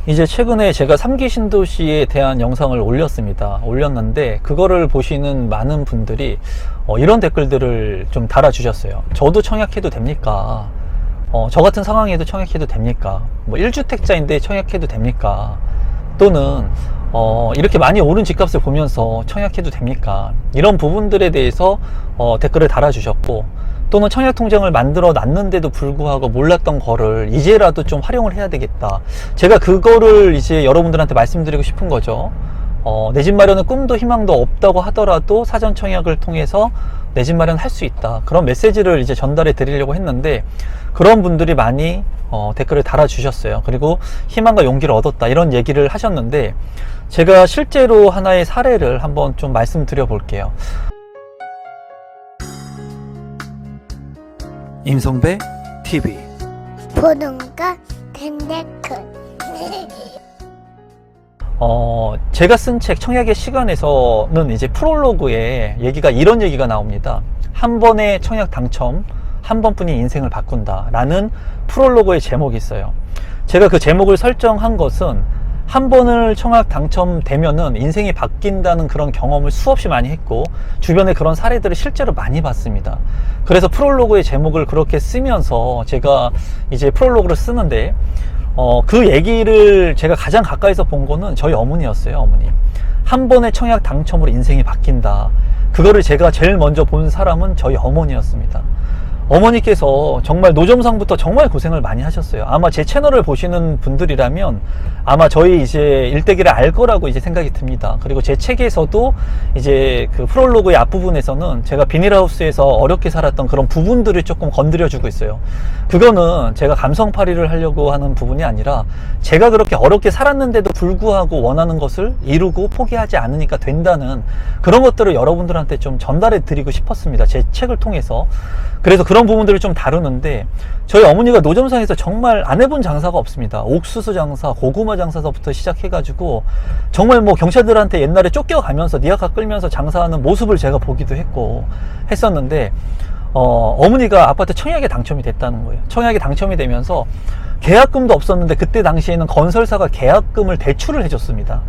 이제 최근에 제가 3기 신도시에 대한 영상을 올렸는데 그거를 보시는 많은 분들이 이런 댓글들을 좀 달아주셨어요. 저도 청약해도 됩니까? 저 같은 상황에도 청약해도 됩니까? 뭐 1주택자인데 청약해도 됩니까? 또는 이렇게 많이 오른 집값을 보면서 청약해도 됩니까? 이런 부분들에 대해서 댓글을 달아주셨고, 또는 청약통장을 만들어 놨는데도 불구하고 몰랐던 거를 이제라도 좀 활용을 해야 되겠다. 제가 그거를 이제 여러분들한테 말씀드리고 싶은 거죠. 내 집 마련은 꿈도 희망도 없다고 하더라도 사전 청약을 통해서 내 집 마련 할 수 있다. 그런 메시지를 이제 전달해 드리려고 했는데, 그런 분들이 많이 댓글을 달아주셨어요. 그리고 희망과 용기를 얻었다, 이런 얘기를 하셨는데, 제가 실제로 하나의 사례를 한번 좀 말씀드려 볼게요. 임성배 TV 보동과 덴데크. 제가 쓴 책 청약의 시간에서는 이제 프롤로그에 이런 얘기가 나옵니다. 한 번의 청약 당첨, 한 번뿐인 인생을 바꾼다 라는 프롤로그의 제목이 있어요. 제가 그 제목을 설정한 것은 한 번을 청약 당첨되면은 인생이 바뀐다는 그런 경험을 수없이 많이 했고, 주변에 그런 사례들을 실제로 많이 봤습니다. 그래서 프롤로그의 제목을 그렇게 쓰면서 제가 이제 프롤로그를 쓰는데, 그 얘기를 제가 가장 가까이서 본 거는 저희 어머니였어요. 어머니. 한 번의 청약 당첨으로 인생이 바뀐다. 그거를 제가 제일 먼저 본 사람은 저희 어머니였습니다. 어머니께서 정말 노점상부터 정말 고생을 많이 하셨어요. 아마 제 채널을 보시는 분들이라면 아마 저희 이제 일대기를 알 거라고 이제 생각이 듭니다. 그리고 제 책에서도 이제 그 프롤로그의 앞부분에서는 제가 비닐하우스에서 어렵게 살았던 그런 부분들을 조금 건드려 주고 있어요. 그거는 제가 감성팔이를 하려고 하는 부분이 아니라, 제가 그렇게 어렵게 살았는데도 불구하고 원하는 것을 이루고 포기하지 않으니까 된다는 그런 것들을 여러분들한테 좀 전달해 드리고 싶었습니다. 제 책을 통해서. 그래서 그런 부분들을 좀 다루는데, 저희 어머니가 노점상에서 정말 안 해본 장사가 없습니다. 옥수수 장사, 고구마 장사서부터 시작해가지고 정말 뭐 경찰들한테 옛날에 쫓겨가면서 니아카 끌면서 장사하는 모습을 제가 보기도 했고 했었는데, 어머니가 아파트 청약에 당첨이 됐다는 거예요. 청약에 당첨이 되면서 계약금도 없었는데, 그때 당시에는 건설사가 계약금을 대출을 해줬습니다.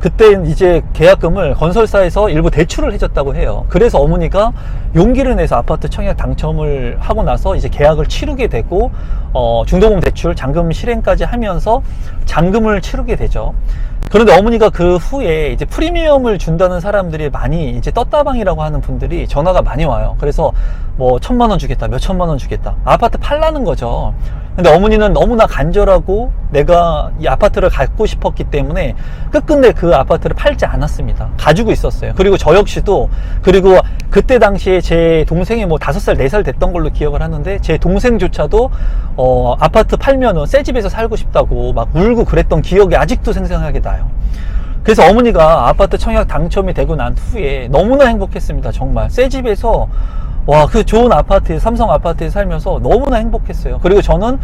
그때 이제 계약금을 건설사에서 일부 대출을 해줬다고 해요. 그래서 어머니가 용기를 내서 아파트 청약 당첨을 하고 나서 이제 계약을 치르게 되고, 중도금 대출, 잔금 실행까지 하면서 잔금을 치르게 되죠. 그런데 어머니가 그 후에 이제 프리미엄을 준다는 사람들이 많이 이제 떴다방이라고 하는 분들이 전화가 많이 와요. 그래서 뭐 1,000만 원 주겠다, 몇 천만 원 주겠다, 아파트 팔라는 거죠. 근데 어머니는 너무나 간절하고 내가 이 아파트를 갖고 싶었기 때문에 끝끝내 그 아파트를 팔지 않았습니다. 가지고 있었어요. 그리고 저 역시도, 그리고 그때 당시에 제 동생이 뭐 5살, 4살 됐던 걸로 기억을 하는데, 제 동생조차도 아파트 팔면은 새 집에서 살고 싶다고 막 울고 그랬던 기억이 아직도 생생하게 나요. 그래서 어머니가 아파트 청약 당첨이 되고 난 후에 너무나 행복했습니다. 정말 새 집에서, 와, 그 좋은 아파트, 삼성 아파트에 살면서 너무나 행복했어요. 그리고 저는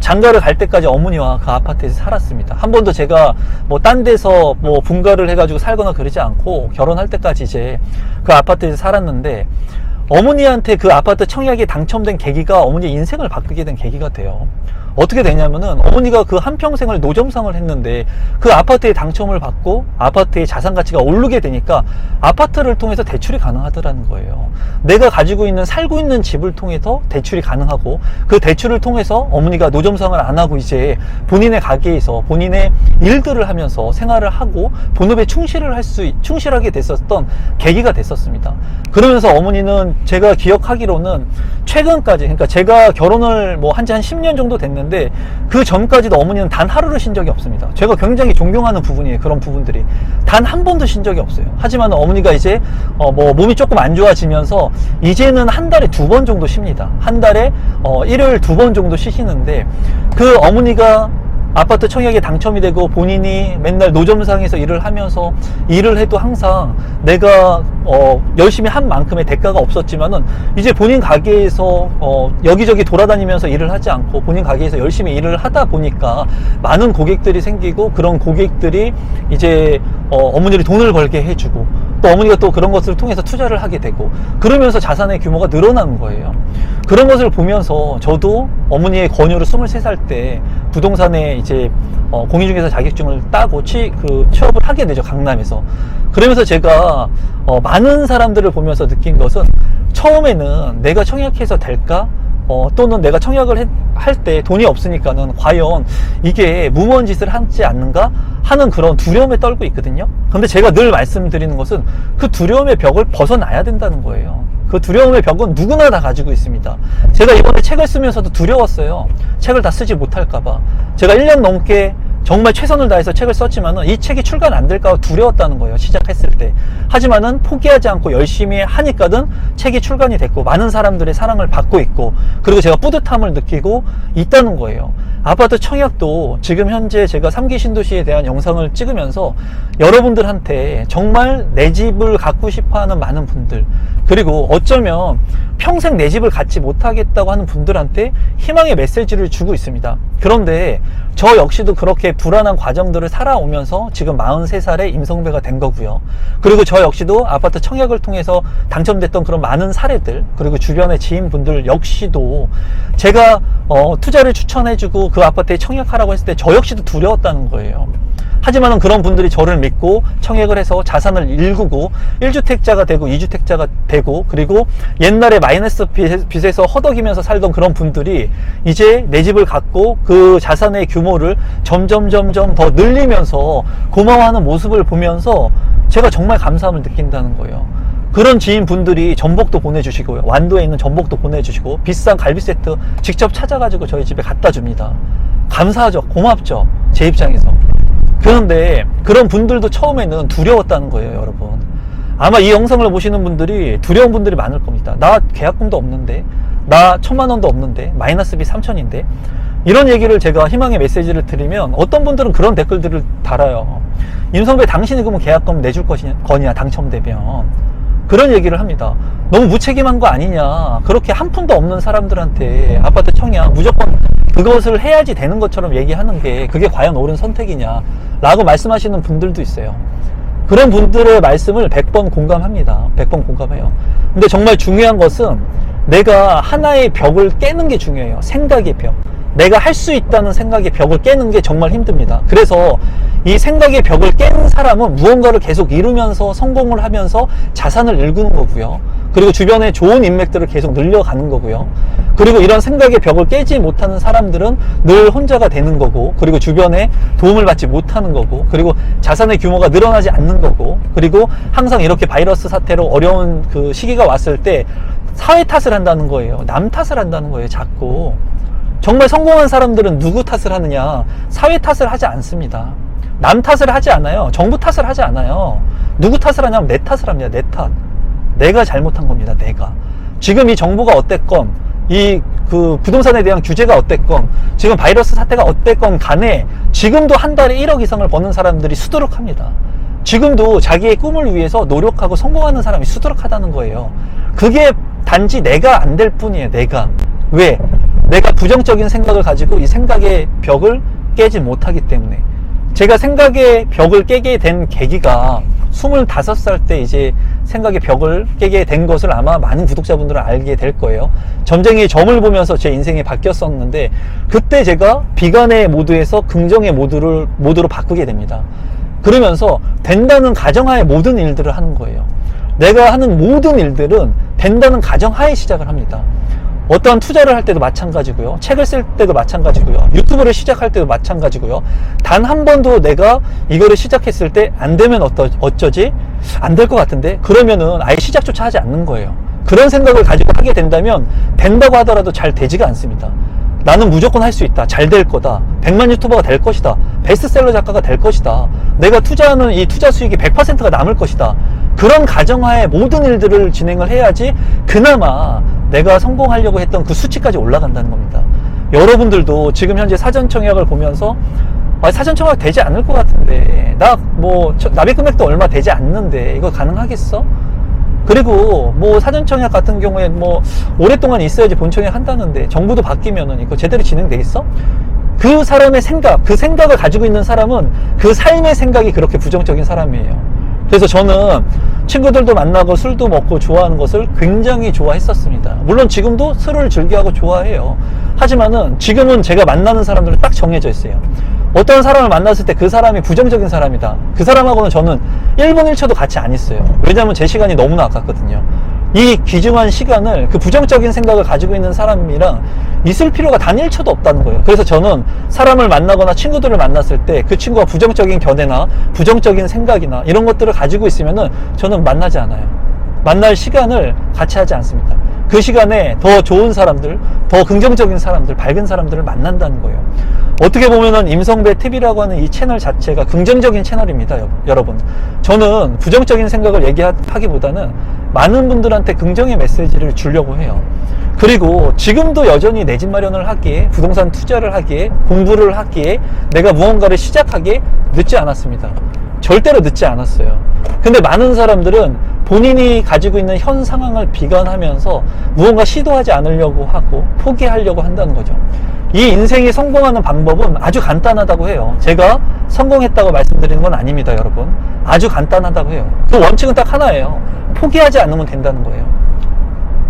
장가를 갈 때까지 어머니와 그 아파트에서 살았습니다. 한 번도 제가 뭐 딴 데서 뭐 분가를 해가지고 살거나 그러지 않고 결혼할 때까지 이제 그 아파트에서 살았는데, 어머니한테 그 아파트 청약이 당첨된 계기가 어머니의 인생을 바꾸게 된 계기가 돼요. 어떻게 되냐면은, 어머니가 그 한평생을 노점상을 했는데 그 아파트에 당첨을 받고 아파트의 자산 가치가 오르게 되니까 아파트를 통해서 대출이 가능하더라는 거예요. 내가 가지고 있는, 살고 있는 집을 통해서 대출이 가능하고, 그 대출을 통해서 어머니가 노점상을 안 하고 이제 본인의 가게에서 본인의 일들을 하면서 생활을 하고 본업에 충실하게 됐었던 계기가 됐었습니다. 그러면서 어머니는 제가 기억하기로는 최근까지, 그러니까 제가 결혼을 뭐 한지 한 10년 정도 됐는데 그 전까지도 어머니는 단 하루를 쉰 적이 없습니다. 제가 굉장히 존경하는 부분이에요. 그런 부분들이 단 한 번도 쉰 적이 없어요. 하지만 어머니가 이제 뭐 몸이 조금 안 좋아지면서 이제는 한 달에 2번 정도 쉽니다. 한 달에 일요일 2번 정도 쉬시는데, 그 어머니가 아파트 청약에 당첨이 되고 본인이 맨날 노점상에서 일을 하면서 일을 해도 항상 내가 열심히 한 만큼의 대가가 없었지만은, 이제 본인 가게에서 여기저기 돌아다니면서 일을 하지 않고 본인 가게에서 열심히 일을 하다 보니까 많은 고객들이 생기고, 그런 고객들이 이제 어머니를 돈을 벌게 해주고, 또 어머니가 또 그런 것을 통해서 투자를 하게 되고, 그러면서 자산의 규모가 늘어나는 거예요. 그런 것을 보면서 저도 어머니의 권유로 23살 때 부동산에 이제 공인중개사 자격증을 따고 취업을 하게 되죠, 강남에서. 그러면서 제가 많은 사람들을 보면서 느낀 것은, 처음에는 내가 청약해서 될까? 또는 내가 청약을 할 때 돈이 없으니까는 과연 이게 무모한 짓을 하지 않는가 하는 그런 두려움에 떨고 있거든요. 근데 제가 늘 말씀드리는 것은 그 두려움의 벽을 벗어나야 된다는 거예요. 그 두려움의 벽은 누구나 다 가지고 있습니다. 제가 이번에 책을 쓰면서도 두려웠어요. 책을 다 쓰지 못할까봐. 제가 1년 넘게 정말 최선을 다해서 책을 썼지만은 이 책이 출간 안 될까 두려웠다는 거예요, 시작했을 때. 하지만은 포기하지 않고 열심히 하니까는 책이 출간이 됐고, 많은 사람들의 사랑을 받고 있고, 그리고 제가 뿌듯함을 느끼고 있다는 거예요. 아파트 청약도 지금 현재 제가 3기 신도시에 대한 영상을 찍으면서 여러분들한테 정말 내 집을 갖고 싶어 하는 많은 분들, 그리고 어쩌면 평생 내 집을 갖지 못하겠다고 하는 분들한테 희망의 메시지를 주고 있습니다. 그런데 저 역시도 그렇게 불안한 과정들을 살아오면서 지금 43살에 임성배가 된 거고요. 그리고 저 역시도 아파트 청약을 통해서 당첨됐던 그런 많은 사례들, 그리고 주변의 지인분들 역시도 제가 투자를 추천해주고 그 아파트에 청약하라고 했을 때 저 역시도 두려웠다는 거예요. 하지만은 그런 분들이 저를 믿고 청약을 해서 자산을 일구고 1주택자가 되고 2주택자가 되고, 그리고 옛날에 마이너스 빚에서 허덕이면서 살던 그런 분들이 이제 내 집을 갖고 그 자산의 규모를 점점 더 늘리면서 고마워하는 모습을 보면서 제가 정말 감사함을 느낀다는 거예요. 그런 지인분들이 전복도 보내주시고요, 완도에 있는 전복도 보내주시고, 비싼 갈비 세트 직접 찾아가지고 저희 집에 갖다 줍니다. 감사하죠. 고맙죠, 제 입장에서. 그런데 그런 분들도 처음에는 두려웠다는 거예요, 여러분. 아마 이 영상을 보시는 분들이 두려운 분들이 많을 겁니다. 나 계약금도 없는데, 나 1000만 원도 없는데, 마이너스 빚 3000인데, 이런 얘기를 제가 희망의 메시지를 드리면 어떤 분들은 그런 댓글들을 달아요. 임성배, 당신이 그러면 계약금 내줄 거냐, 당첨되면. 그런 얘기를 합니다. 너무 무책임한 거 아니냐, 그렇게 한 푼도 없는 사람들한테 아파트 청약 무조건 그것을 해야지 되는 것처럼 얘기하는 게 그게 과연 옳은 선택이냐 라고 말씀하시는 분들도 있어요. 그런 분들의 말씀을 100번 공감합니다. 100번 공감해요. 근데 정말 중요한 것은 내가 하나의 벽을 깨는 게 중요해요. 생각의 벽. 내가 할 수 있다는 생각의 벽을 깨는 게 정말 힘듭니다. 그래서 이 생각의 벽을 깬 사람은 무언가를 계속 이루면서 성공을 하면서 자산을 일구는 거고요. 그리고 주변에 좋은 인맥들을 계속 늘려가는 거고요. 그리고 이런 생각의 벽을 깨지 못하는 사람들은 늘 혼자가 되는 거고, 그리고 주변에 도움을 받지 못하는 거고, 그리고 자산의 규모가 늘어나지 않는 거고, 그리고 항상 이렇게 바이러스 사태로 어려운 그 시기가 왔을 때 사회 탓을 한다는 거예요. 남 탓을 한다는 거예요, 자꾸. 정말 성공한 사람들은 누구 탓을 하느냐? 사회 탓을 하지 않습니다. 남 탓을 하지 않아요. 정부 탓을 하지 않아요. 누구 탓을 하냐면 내 탓을 합니다. 내 탓. 내가 잘못한 겁니다. 내가. 지금 이 정부가 어땠건, 이 그 부동산에 대한 규제가 어땠건, 지금 바이러스 사태가 어땠건 간에 지금도 한 달에 1억 이상을 버는 사람들이 수두룩합니다. 지금도 자기의 꿈을 위해서 노력하고 성공하는 사람이 수두룩하다는 거예요. 그게 단지 내가 안 될 뿐이에요. 내가. 왜? 내가 부정적인 생각을 가지고 이 생각의 벽을 깨지 못하기 때문에. 제가 생각의 벽을 깨게 된 계기가 25살 때 이제 생각의 벽을 깨게 된 것을 아마 많은 구독자분들은 알게 될 거예요. 점쟁이의 점을 보면서 제 인생이 바뀌었었는데, 그때 제가 비관의 모드에서 긍정의 모드로 바꾸게 됩니다. 그러면서 된다는 가정하에 모든 일들을 하는 거예요. 내가 하는 모든 일들은 된다는 가정하에 시작을 합니다. 어떠한 투자를 할 때도 마찬가지고요. 책을 쓸 때도 마찬가지고요. 유튜브를 시작할 때도 마찬가지고요. 단 한 번도 내가 이거를 시작했을 때 안 되면 어쩌지? 안 될 것 같은데? 그러면은 아예 시작조차 하지 않는 거예요. 그런 생각을 가지고 하게 된다면 된다고 하더라도 잘 되지가 않습니다. 나는 무조건 할 수 있다. 잘 될 거다. 100만 유튜버가 될 것이다. 베스트셀러 작가가 될 것이다. 내가 투자하는 이 투자 수익이 100%가 남을 것이다. 그런 가정하에 모든 일들을 진행을 해야지 그나마 내가 성공하려고 했던 그 수치까지 올라간다는 겁니다. 여러분들도 지금 현재 사전 청약을 보면서 사전 청약 되지 않을 것 같은데, 나 뭐 납입 금액도 얼마 되지 않는데 이거 가능하겠어? 그리고 뭐 사전 청약 같은 경우에 뭐 오랫동안 있어야지 본 청약 한다는데 정부도 바뀌면은 이거 제대로 진행돼 있어? 그 사람의 생각, 그 생각을 가지고 있는 사람은 그 삶의 생각이 그렇게 부정적인 사람이에요. 그래서 저는 친구들도 만나고 술도 먹고 좋아하는 것을 굉장히 좋아했었습니다. 물론 지금도 술을 즐겨하고 좋아해요. 하지만은 지금은 제가 만나는 사람들은 딱 정해져 있어요. 어떤 사람을 만났을 때 그 사람이 부정적인 사람이다, 그 사람하고는 저는 1분 1초도 같이 안 있어요. 왜냐하면 제 시간이 너무나 아깝거든요. 이 귀중한 시간을 그 부정적인 생각을 가지고 있는 사람이랑 있을 필요가 단 1초도 없다는 거예요. 그래서 저는 사람을 만나거나 친구들을 만났을 때 그 친구가 부정적인 견해나 부정적인 생각이나 이런 것들을 가지고 있으면은 저는 만나지 않아요. 만날 시간을 같이 하지 않습니다. 그 시간에 더 좋은 사람들, 더 긍정적인 사람들, 밝은 사람들을 만난다는 거예요. 어떻게 보면은 임성배 TV라고 하는 이 채널 자체가 긍정적인 채널입니다, 여러분. 저는 부정적인 생각을 얘기하기보다는 많은 분들한테 긍정의 메시지를 주려고 해요. 그리고 지금도 여전히 내 집 마련을 하기에, 부동산 투자를 하기에, 공부를 하기에, 내가 무언가를 시작하기에 늦지 않았습니다. 절대로 늦지 않았어요. 근데 많은 사람들은 본인이 가지고 있는 현 상황을 비관하면서 무언가 시도하지 않으려고 하고 포기하려고 한다는 거죠. 이 인생이 성공하는 방법은 아주 간단하다고 해요. 제가 성공했다고 말씀드리는 건 아닙니다, 여러분. 아주 간단하다고 해요. 그 원칙은 딱 하나예요. 포기하지 않으면 된다는 거예요.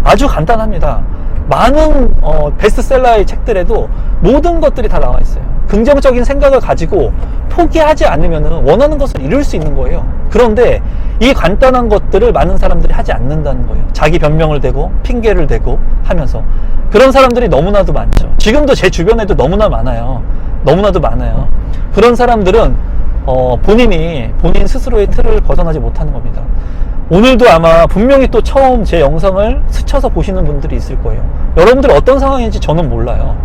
아주 간단합니다. 많은 베스트셀러의 책들에도 모든 것들이 다 나와 있어요. 긍정적인 생각을 가지고 포기하지 않으면 원하는 것을 이룰 수 있는 거예요. 그런데 이 간단한 것들을 많은 사람들이 하지 않는다는 거예요. 자기 변명을 대고 핑계를 대고 하면서. 그런 사람들이 너무나도 많죠. 지금도 제 주변에도 너무나 많아요. 너무나도 많아요. 그런 사람들은 본인 스스로의 틀을 벗어나지 못하는 겁니다. 오늘도 아마 분명히 또 처음 제 영상을 스쳐서 보시는 분들이 있을 거예요. 여러분들 어떤 상황인지 저는 몰라요.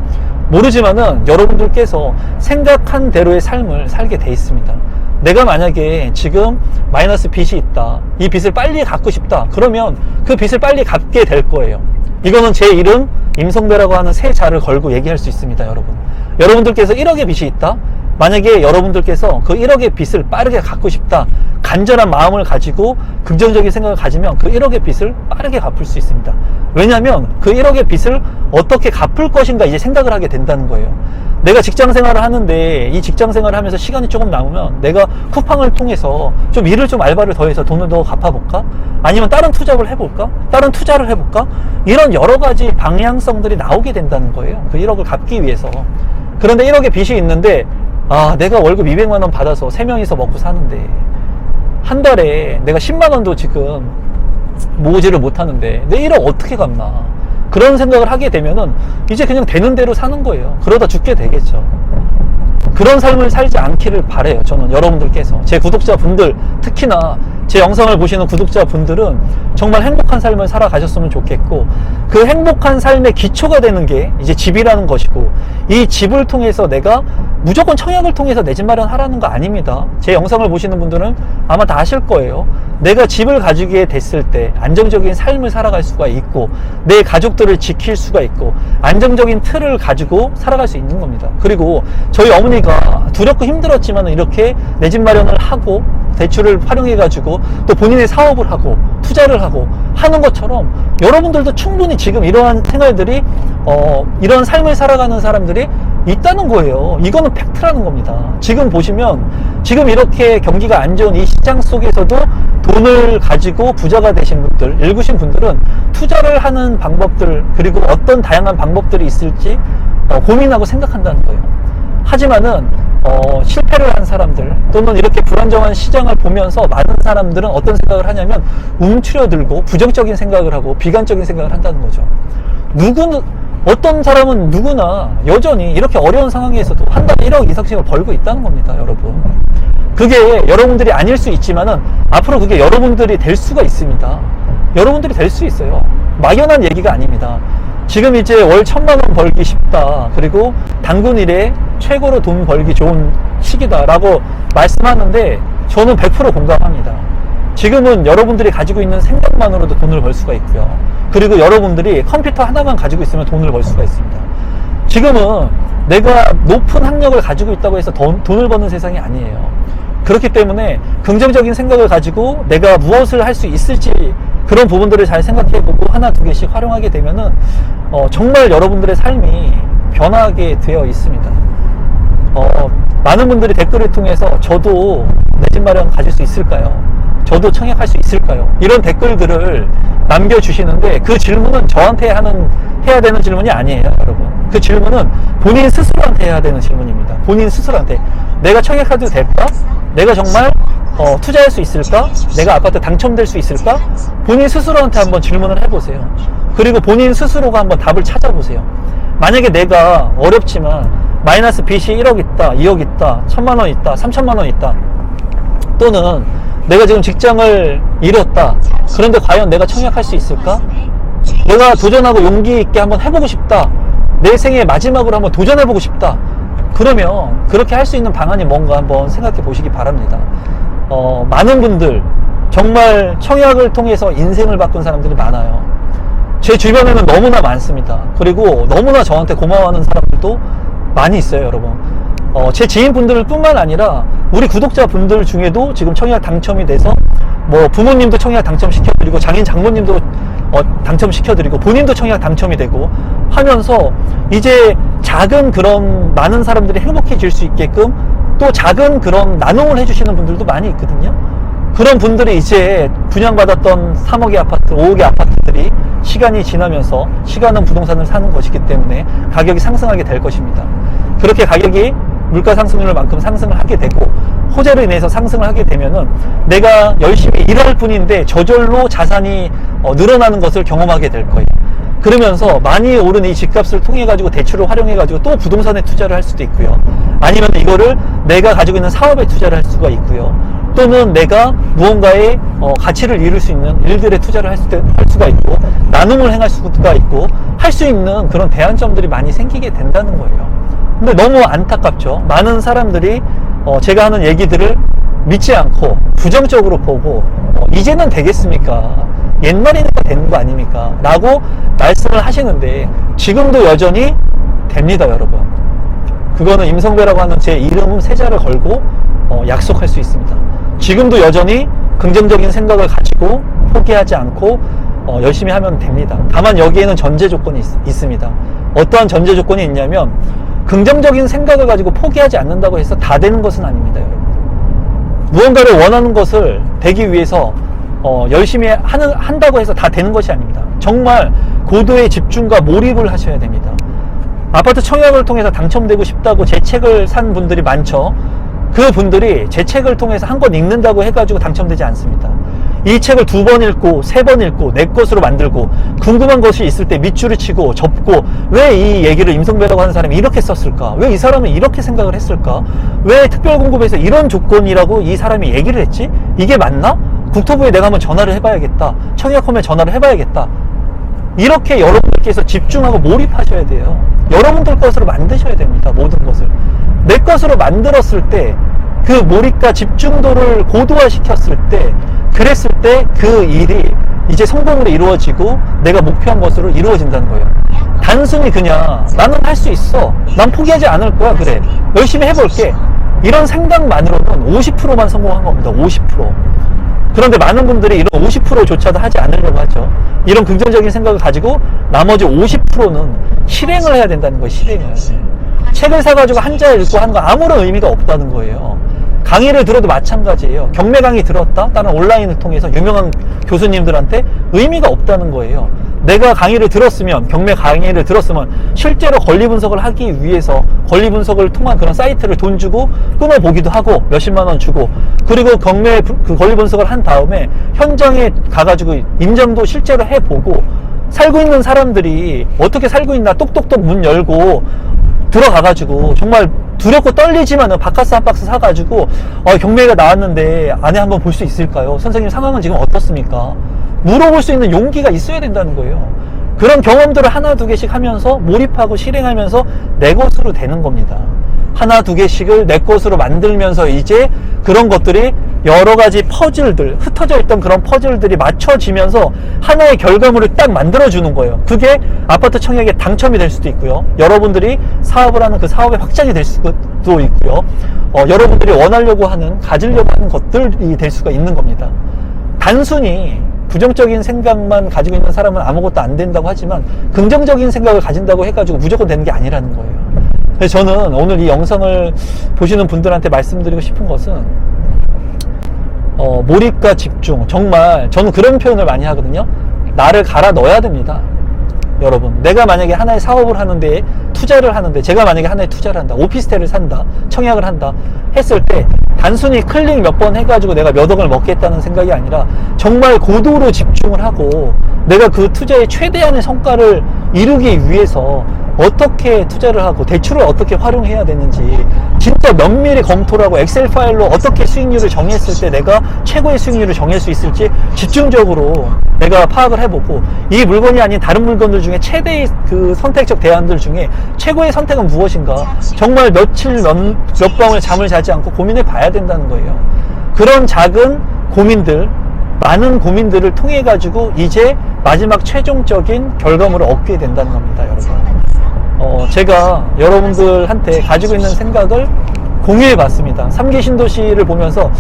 모르지만은 여러분들께서 생각한 대로의 삶을 살게 돼 있습니다. 내가 만약에 지금 마이너스 빚이 있다, 이 빚을 빨리 갚고 싶다, 그러면 그 빚을 빨리 갚게 될 거예요. 이거는 제 이름 임성배라고 하는 새 자를 걸고 얘기할 수 있습니다, 여러분. 여러분들께서 1억의 빚이 있다, 만약에 여러분들께서 그 1억의 빚을 빠르게 갚고 싶다, 간절한 마음을 가지고 긍정적인 생각을 가지면 그 1억의 빚을 빠르게 갚을 수 있습니다. 왜냐하면 그 1억의 빚을 어떻게 갚을 것인가 이제 생각을 하게 된다는 거예요. 내가 직장 생활을 하는데 이 직장 생활을 하면서 시간이 조금 남으면 내가 쿠팡을 통해서 좀 일을 좀 알바를 더해서 돈을 더 갚아볼까? 아니면 다른 투자를 해볼까? 다른 투자를 해볼까? 이런 여러 가지 방향성들이 나오게 된다는 거예요. 그 1억을 갚기 위해서. 그런데 1억의 빚이 있는데 내가 월급 200만 원 받아서 3명이서 먹고 사는데 한 달에 내가 10만 원도 지금 모으지를 못하는데 내 1억 어떻게 갚나, 그런 생각을 하게 되면은 이제 그냥 되는 대로 사는 거예요. 그러다 죽게 되겠죠. 그런 삶을 살지 않기를 바래요. 저는 여러분들께서, 제 구독자분들, 특히나 제 영상을 보시는 구독자분들은 정말 행복한 삶을 살아가셨으면 좋겠고, 그 행복한 삶의 기초가 되는 게 이제 집이라는 것이고, 이 집을 통해서 내가 무조건 청약을 통해서 내 집 마련하라는 거 아닙니다. 제 영상을 보시는 분들은 아마 다 아실 거예요. 내가 집을 가지게 됐을 때 안정적인 삶을 살아갈 수가 있고, 내 가족들을 지킬 수가 있고, 안정적인 틀을 가지고 살아갈 수 있는 겁니다. 그리고 저희 어머니가 두렵고 힘들었지만 이렇게 내 집 마련을 하고 대출을 활용해 가지고 또 본인의 사업을 하고 투자를 하고 하는 것처럼 여러분들도 충분히 지금 이러한 생활들이 이런 삶을 살아가는 사람들이 있다는 거예요. 이거는 팩트라는 겁니다. 지금 보시면 지금 이렇게 경기가 안 좋은 이 시장 속에서도 돈을 가지고 부자가 되신 분들, 읽으신 분들은 투자를 하는 방법들, 그리고 어떤 다양한 방법들이 있을지 고민하고 생각한다는 거예요. 하지만은 실패를 한 사람들, 또는 이렇게 불안정한 시장을 보면서 많은 사람들은 어떤 생각을 하냐면 움츠려들고 부정적인 생각을 하고 비관적인 생각을 한다는 거죠. 어떤 사람은 누구나 여전히 이렇게 어려운 상황에서도 한 달에 1억 이상씩을 벌고 있다는 겁니다, 여러분. 그게 여러분들이 아닐 수 있지만은 앞으로 그게 여러분들이 될 수가 있습니다. 여러분들이 될 수 있어요. 막연한 얘기가 아닙니다. 지금 이제 월 1000만 원 벌기 쉽다, 그리고 단군 일에 최고로 돈 벌기 좋은 시기다 라고 말씀하는데 저는 100% 공감합니다. 지금은 여러분들이 가지고 있는 생각만으로도 돈을 벌 수가 있고요. 그리고 여러분들이 컴퓨터 하나만 가지고 있으면 돈을 벌 수가 있습니다. 지금은 내가 높은 학력을 가지고 있다고 해서 돈을 버는 세상이 아니에요. 그렇기 때문에 긍정적인 생각을 가지고 내가 무엇을 할 수 있을지 그런 부분들을 잘 생각해보고 하나 두 개씩 활용하게 되면은 정말 여러분들의 삶이 변하게 되어 있습니다. 많은 분들이 댓글을 통해서 저도 내 집 마련 가질 수 있을까요? 저도 청약할 수 있을까요? 이런 댓글들을 남겨주시는데 그 질문은 저한테 해야 되는 질문이 아니에요, 여러분. 그 질문은 본인 스스로한테 해야 되는 질문입니다. 본인 스스로한테. 내가 청약해도 될까? 내가 정말 투자할 수 있을까? 내가 아파트 당첨될 수 있을까? 본인 스스로한테 한번 질문을 해보세요. 그리고 본인 스스로가 한번 답을 찾아보세요. 만약에 내가 어렵지만 마이너스 빚이 1억 있다, 2억 있다, 1,000만 원 있다, 3,000만 원 있다, 또는 내가 지금 직장을 잃었다. 그런데 과연 내가 청약할 수 있을까? 내가 도전하고 용기 있게 한번 해보고 싶다. 내 생애 마지막으로 한번 도전해보고 싶다. 그러면 그렇게 할 수 있는 방안이 뭔가 한번 생각해 보시기 바랍니다. 많은 분들 정말 청약을 통해서 인생을 바꾼 사람들이 많아요. 제 주변에는 너무나 많습니다. 그리고 너무나 저한테 고마워하는 사람들도 많이 있어요, 여러분. 제 지인분들 뿐만 아니라 우리 구독자분들 중에도 지금 청약 당첨이 돼서 뭐 부모님도 청약 당첨시켜드리고 장인 장모님도 당첨시켜드리고 본인도 청약 당첨이 되고 하면서 이제 작은 그런 많은 사람들이 행복해질 수 있게끔 또 작은 그런 나눔을 해주시는 분들도 많이 있거든요. 그런 분들이 이제 분양받았던 3억의 아파트, 5억의 아파트들이 시간이 지나면서, 시간은 부동산을 사는 것이기 때문에 가격이 상승하게 될 것입니다. 그렇게 가격이 물가 상승률만큼 상승을 하게 되고 호재로 인해서 상승을 하게 되면은 내가 열심히 일할 뿐인데 저절로 자산이 늘어나는 것을 경험하게 될 거예요. 그러면서 많이 오른 이 집값을 통해 가지고 대출을 활용해 가지고 또 부동산에 투자를 할 수도 있고요. 아니면 이거를 내가 가지고 있는 사업에 투자를 할 수가 있고요. 또는 내가 무언가의 가치를 이룰 수 있는 일들에 투자를 할 수가 있고, 나눔을 행할 수가 있고, 할 수 있는 그런 대안점들이 많이 생기게 된다는 거예요. 근데 너무 안타깝죠. 많은 사람들이 제가 하는 얘기들을 믿지 않고 부정적으로 보고 이제는 되겠습니까? 옛날이니까 되는 거 아닙니까? 라고 말씀을 하시는데 지금도 여전히 됩니다, 여러분. 그거는 임성배라고 하는 제 이름 세자를 걸고 약속할 수 있습니다. 지금도 여전히 긍정적인 생각을 가지고 포기하지 않고 열심히 하면 됩니다. 다만 여기에는 전제 조건이 있습니다. 어떠한 전제 조건이 있냐면 긍정적인 생각을 가지고 포기하지 않는다고 해서 다 되는 것은 아닙니다, 여러분. 무언가를 원하는 것을 되기 위해서 열심히 한다고 해서 다 되는 것이 아닙니다. 정말 고도의 집중과 몰입을 하셔야 됩니다. 아파트 청약을 통해서 당첨되고 싶다고 제 책을 산 분들이 많죠. 그 분들이 제 책을 통해서 한 권 읽는다고 해가지고 당첨되지 않습니다. 이 책을 2번 읽고 3번 읽고 내 것으로 만들고 궁금한 것이 있을 때 밑줄을 치고 접고 왜 이 얘기를 임성배라고 하는 사람이 이렇게 썼을까? 왜 이 사람은 이렇게 생각을 했을까? 왜 특별공급에서 이런 조건이라고 이 사람이 얘기를 했지? 이게 맞나? 국토부에 내가 한번 전화를 해봐야겠다. 청약홈에 전화를 해봐야겠다. 이렇게 여러분들께서 집중하고 몰입하셔야 돼요. 여러분들 것으로 만드셔야 됩니다. 모든 것을. 내 것으로 만들었을 때 그 몰입과 집중도를 고도화시켰을 때, 그랬을 때 그 일이 이제 성공으로 이루어지고 내가 목표한 것으로 이루어진다는 거예요. 단순히 그냥 나는 할 수 있어, 난 포기하지 않을 거야, 그래, 열심히 해볼게, 이런 생각만으로는 50%만 성공한 겁니다. 50%. 그런데 많은 분들이 이런 50%조차도 하지 않으려고 하죠. 이런 긍정적인 생각을 가지고 나머지 50%는 실행을 해야 된다는 거예요. 실행을. 책을 사가지고 한자 읽고 하는 거 아무런 의미가 없다는 거예요. 강의를 들어도 마찬가지예요. 경매 강의 들었다? 다른 온라인을 통해서 유명한 교수님들한테 의미가 없다는 거예요. 내가 강의를 들었으면, 경매 강의를 들었으면 실제로 권리 분석을 하기 위해서 권리 분석을 통한 그런 사이트를 돈 주고 끊어보기도 하고 몇십만 원 주고, 그리고 경매 그 권리 분석을 한 다음에 현장에 가가지고 임장도 실제로 해보고, 살고 있는 사람들이 어떻게 살고 있나 똑똑똑 문 열고 들어가가지고 정말 두렵고 떨리지만 바카스 한 박스 사가지고 경매가 나왔는데 안에 한번 볼 수 있을까요? 선생님 상황은 지금 어떻습니까? 물어볼 수 있는 용기가 있어야 된다는 거예요. 그런 경험들을 하나 두 개씩 하면서 몰입하고 실행하면서 내 것으로 되는 겁니다. 하나 두 개씩을 내 것으로 만들면서 이제 그런 것들이 여러 가지 퍼즐들, 흩어져 있던 그런 퍼즐들이 맞춰지면서 하나의 결과물을 딱 만들어주는 거예요. 그게 아파트 청약에 당첨이 될 수도 있고요. 여러분들이 사업을 하는 그 사업의 확장이 될 수도 있고요. 여러분들이 원하려고 하는, 가지려고 하는 것들이 될 수가 있는 겁니다. 단순히 부정적인 생각만 가지고 있는 사람은 아무것도 안 된다고 하지만 긍정적인 생각을 가진다고 해가지고 무조건 되는 게 아니라는 거예요. 그래서 저는 오늘 이 영상을 보시는 분들한테 말씀드리고 싶은 것은 몰입과 집중, 정말 저는 그런 표현을 많이 하거든요. 나를 갈아 넣어야 됩니다. 여러분, 내가 만약에 하나의 사업을 하는데 투자를 하는데, 제가 만약에 하나의 투자를 한다, 오피스텔을 산다, 청약을 한다 했을 때 단순히 클릭 몇 번 해가지고 내가 몇 억을 먹겠다는 생각이 아니라 정말 고도로 집중을 하고 내가 그 투자의 최대한의 성과를 이루기 위해서 어떻게 투자를 하고 대출을 어떻게 활용해야 되는지 진짜 면밀히 검토를 하고 엑셀 파일로 어떻게 수익률을 정했을 때 내가 최고의 수익률을 정할 수 있을지 집중적으로 내가 파악을 해보고, 이 물건이 아닌 다른 물건들 중에 최대의 그 선택적 대안들 중에 최고의 선택은 무엇인가, 정말 며칠 몇 밤을 잠을 자지 않고 고민해 봐야 된다는 거예요. 그런 작은 고민들, 많은 고민들을 통해 가지고 이제 마지막 최종적인 결과물을 얻게 된다는 겁니다, 여러분. 제가 여러분들한테 가지고 있는 생각을 공유해 봤습니다. 3기 신도시를 보면서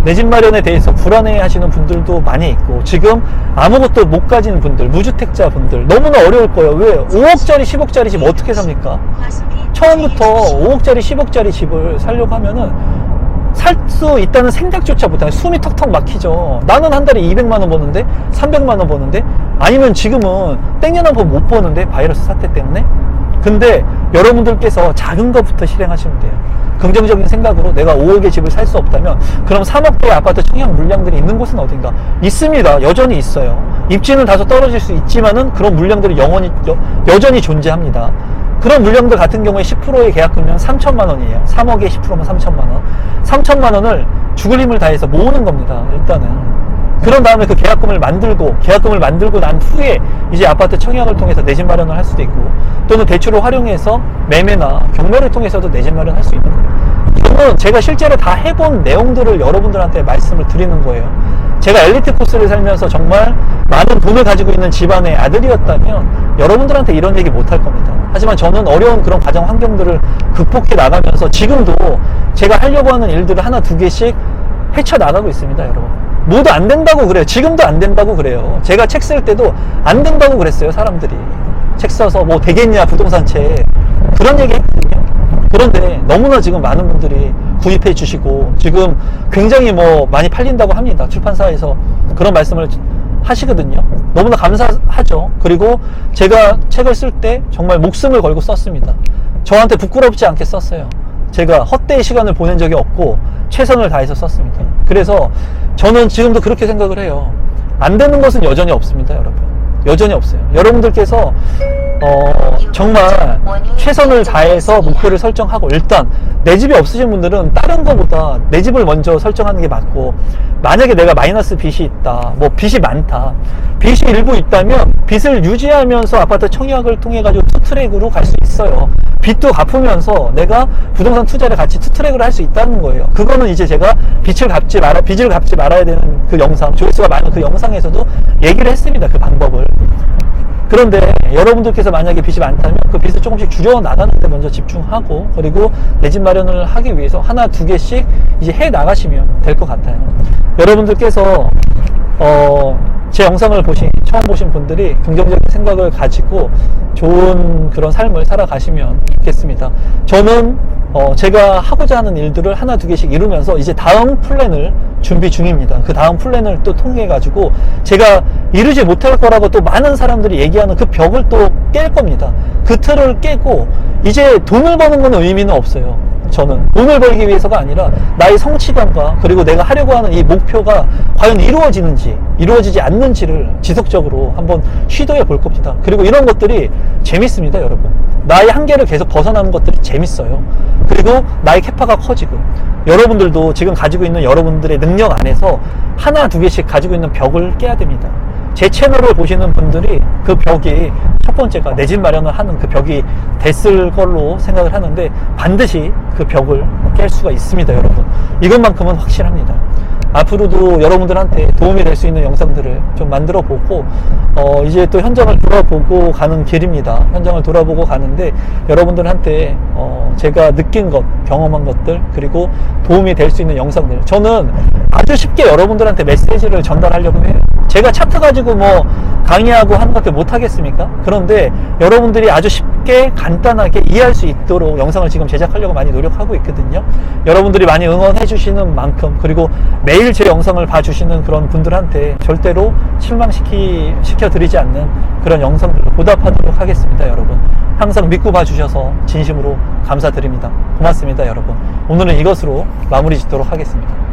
내 집 마련에 대해서 불안해 하시는 분들도 많이 있고, 지금 아무것도 못 가진 분들, 무주택자 분들 너무나 어려울 거예요. 왜? 5억짜리 10억짜리 집 어떻게 삽니까? 처음부터 5억짜리 10억짜리 집을 살려고 하면은 살 수 있다는 생각조차 못하는, 숨이 턱턱 막히죠. 나는 한 달에 200만 원 버는데, 300만 원 버는데, 아니면 지금은 땡년 한 번 못 버는데, 바이러스 사태 때문에. 근데 여러분들께서 작은 것부터 실행하시면 돼요. 긍정적인 생각으로 내가 5억의 집을 살 수 없다면 그럼 3억대의 아파트 청약 물량들이 있는 곳은 어딘가? 있습니다. 여전히 있어요. 입지는 다소 떨어질 수 있지만은 그런 물량들이 여전히 존재합니다. 그런 물량들 같은 경우에 10%의 계약금량 3천만 원이에요. 3억에 10%면 3천만 원. 3천만 원을 죽을 힘을 다해서 모으는 겁니다. 일단은. 그런 다음에 그 계약금을 만들고 난 후에 이제 아파트 청약을 통해서 내 집 마련을 할 수도 있고, 또는 대출을 활용해서 매매나 경매를 통해서도 내 집 마련을 할 수 있는 거예요. 저는 제가 실제로 다 해본 내용들을 여러분들한테 말씀을 드리는 거예요. 제가 엘리트 코스를 살면서 정말 많은 돈을 가지고 있는 집안의 아들이었다면 여러분들한테 이런 얘기 못 할 겁니다. 하지만 저는 어려운 그런 가정 환경들을 극복해 나가면서 지금도 제가 하려고 하는 일들을 하나 두 개씩 헤쳐나가고 있습니다, 여러분. 모두 안 된다고 그래요. 지금도 안 된다고 그래요. 제가 책 쓸 때도 안 된다고 그랬어요, 사람들이. 책 써서 뭐 되겠냐, 부동산 책. 그런 얘기 했거든요. 그런데 너무나 지금 많은 분들이 구입해 주시고, 지금 굉장히 뭐 많이 팔린다고 합니다. 출판사에서 그런 말씀을 하시거든요. 너무나 감사하죠. 그리고 제가 책을 쓸 때 정말 목숨을 걸고 썼습니다. 저한테 부끄럽지 않게 썼어요. 제가 헛되이 시간을 보낸 적이 없고 최선을 다해서 썼습니다. 그래서 저는 지금도 그렇게 생각을 해요. 안 되는 것은 여전히 없습니다, 여러분. 여전히 없어요. 여러분들께서 정말 최선을 다해서 목표를 설정하고, 일단 내 집이 없으신 분들은 다른 거보다 내 집을 먼저 설정하는 게 맞고, 만약에 내가 마이너스 빚이 있다, 뭐 빚이 많다, 빚이 일부 있다면 빚을 유지하면서 아파트 청약을 통해 가지고 투트랙으로 갈 수 있어요. 빚도 갚으면서 내가 부동산 투자를 같이 투트랙을 할 수 있다는 거예요. 그거는 이제 제가 빚을 갚지 말아야 되는 그 영상, 조회수가 많은 그 영상에서도 얘기를 했습니다. 그 방법을. 그런데 여러분들께서 만약에 빚이 많다면 그 빚을 조금씩 줄여나가는 데 먼저 집중하고, 그리고 내 집 마련을 하기 위해서 하나 두 개씩 이제 해 나가시면 될 것 같아요. 여러분들께서 제 영상을 처음 보신 분들이 긍정적인 생각을 가지고 좋은 그런 삶을 살아가시면 좋겠습니다. 저는 제가 하고자 하는 일들을 하나 두 개씩 이루면서 이제 다음 플랜을 준비 중입니다. 그 다음 플랜을 또 통해 가지고 제가 이루지 못할 거라고 또 많은 사람들이 얘기하는 그 벽을 또 깰 겁니다. 그 틀을 깨고 이제 돈을 버는 건 의미는 없어요. 저는 돈을 벌기 위해서가 아니라 나의 성취감과, 그리고 내가 하려고 하는 이 목표가 과연 이루어지는지 이루어지지 않는지를 지속적으로 한번 시도해 볼 겁니다. 그리고 이런 것들이 재밌습니다, 여러분. 나의 한계를 계속 벗어나는 것들이 재밌어요. 그리고 나의 캐파가 커지고, 여러분들도 지금 가지고 있는 여러분들의 능력 안에서 하나 두 개씩 가지고 있는 벽을 깨야 됩니다. 제 채널을 보시는 분들이 그 벽이 첫 번째가 내 집 마련을 하는 그 벽이 됐을 걸로 생각을 하는데, 반드시 그 벽을 깰 수가 있습니다, 여러분. 이것만큼은 확실합니다. 앞으로도 여러분들한테 도움이 될 수 있는 영상들을 좀 만들어 보고, 이제 또 현장을 돌아보고 가는 길입니다. 현장을 돌아보고 가는데 여러분들한테 제가 느낀 것, 경험한 것들, 그리고 도움이 될 수 있는 영상들, 저는 아주 쉽게 여러분들한테 메시지를 전달하려고 해요. 제가 차트 가지고 뭐 강의하고 하는 것들 못 하겠습니까? 그런데 여러분들이 아주 쉽게 간단하게 이해할 수 있도록 영상을 지금 제작하려고 많이 노력하고 있거든요. 여러분들이 많이 응원해 주시는 만큼, 그리고 매일 제 영상을 봐주시는 그런 분들한테 절대로 실망시켜드리지 않는 그런 영상들로 보답하도록 하겠습니다. 여러분, 항상 믿고 봐주셔서 진심으로 감사드립니다. 고맙습니다. 여러분, 오늘은 이것으로 마무리 짓도록 하겠습니다.